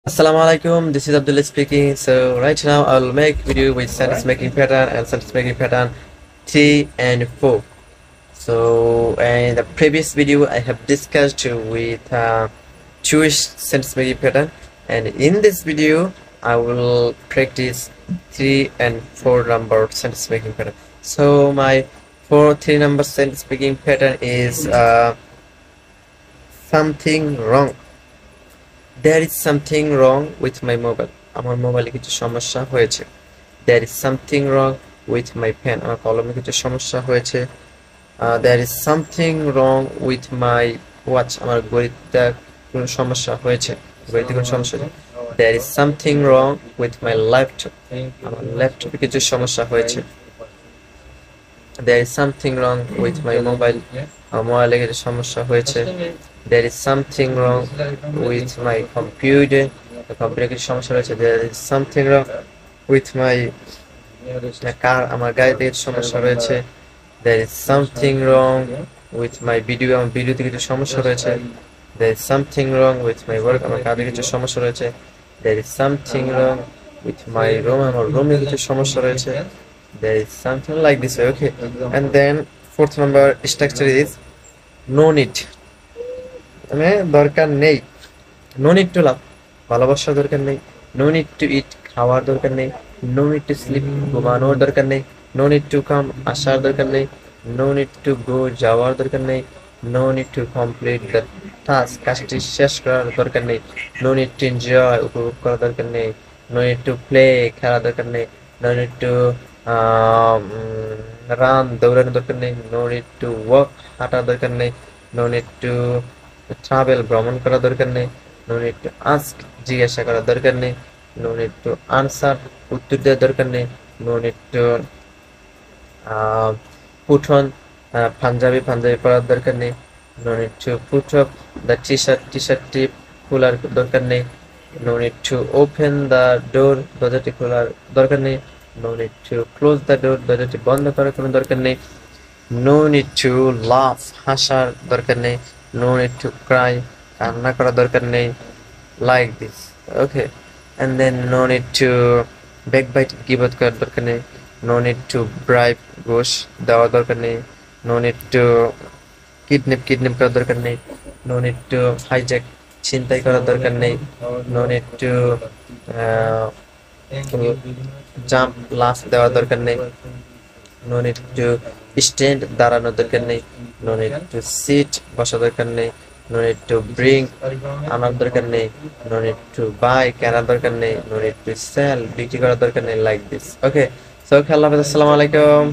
Assalamu alaikum, this is Abdullah speaking. So right now I'll make video with sentence making pattern and sentence making pattern 3 and 4. So in the previous video I have discussed with Jewish sentence making pattern, and in this video I will practice 3 and 4 number sentence making pattern. So my 3 number sentence making pattern is something wrong. There is something wrong with my mobile. আমার মোবাইলে কিছু সমস্যা হয়েছে. There is something wrong with my pen. আমার কলমে কিছু সমস্যা হয়েছে. There is something wrong with my watch. আমার ঘড়িতে কোনো সমস্যা হয়েছে. ঘড়িতে কোনো সমস্যা হয়েছে. There is something wrong with my laptop. আমার ল্যাপটপে কিছু সমস্যা হয়েছে. There is something wrong with my mobile. আমার মোবাইলে কিছু সমস্যা হয়েছে. There is something wrong with my computer. The computer কিছু সমস্যা রয়েছে. There is something wrong with my car. আমার গাড়িতে কিছু সমস্যা রয়েছে. There is something wrong with my video. আমার ভিডিওতে কিছু সমস্যা রয়েছে. There is something wrong with my work. আমার কাজে কিছু সমস্যা রয়েছে. There is something wrong with my room. আমার রুমে কিছু সমস্যা রয়েছে. There is something like this way. Okay, and then fourth number structure is no need. মানে দরকার নেই. নো নিড টু লাভ, ভালোবাসার দরকার নেই. নো নিড টু ইট, খাওয়ার দরকার নেই. নো নিড টু স্লিপ, ঘুমানোর দরকার নেই. নো নিড টু কাম, আসার দরকার নেই. নো নিড টু গো, যাওয়ার দরকার নেই. No need to complete the task, কাজটি শেষ করার দরকার নেই. নো নিড টু এনজয়, উপভোগ করার দরকার নেই. নো নিড টু প্লে, খেলার দরকার নেই. নো নিড টু রান, দৌড়ানোর দরকার নেই. নো নিড টু ওয়াক, হাঁটার দরকার নেই. নো নিড টু ট্রাভেল, ভ্রমণ করার দরকার নেই. নো নিড টু আস্ক, জিজ্ঞাসা করার দরকার নেই. নো নিড টু আনসার, উত্তর দেওয়ার দরকার নেই. No need to put on, Punjabi পরার দরকার নেই. No need to put up the টি-শার্টটি খোলার দরকার নেই. No need to open the door, দরজাটি খোলার দরকার নেই. No need to close the door, দরজাটি বন্ধ করার কোনো দরকার নেই. নো নিড টু লাফ, হাসার দরকার নেই. No need to cry, কান্না করার দরকার নেই. Like this. Okay, and then no need to backbite, গীবত করার দরকার নেই. No need to bribe, ঘুষ দেওয়ার দরকার নেই. No need to kidnap করার দরকার নেই. No need to hijack, ছিনতাই করার দরকার নেই. No need to jump, লাফ দেওয়ার দরকার নেই. No need to stand, দাঁড়ানোর দরকার নেই. No need to sit, বসা দরকার নেই. No need to bring, আনার দরকার নেই. No need to buy, কেনার দরকার নেই. No need to sell, বিক্রি করার দরকার নেই. Like this. Okay, so আল্লাহ হাফেজ, আসসালামু আলাইকুম.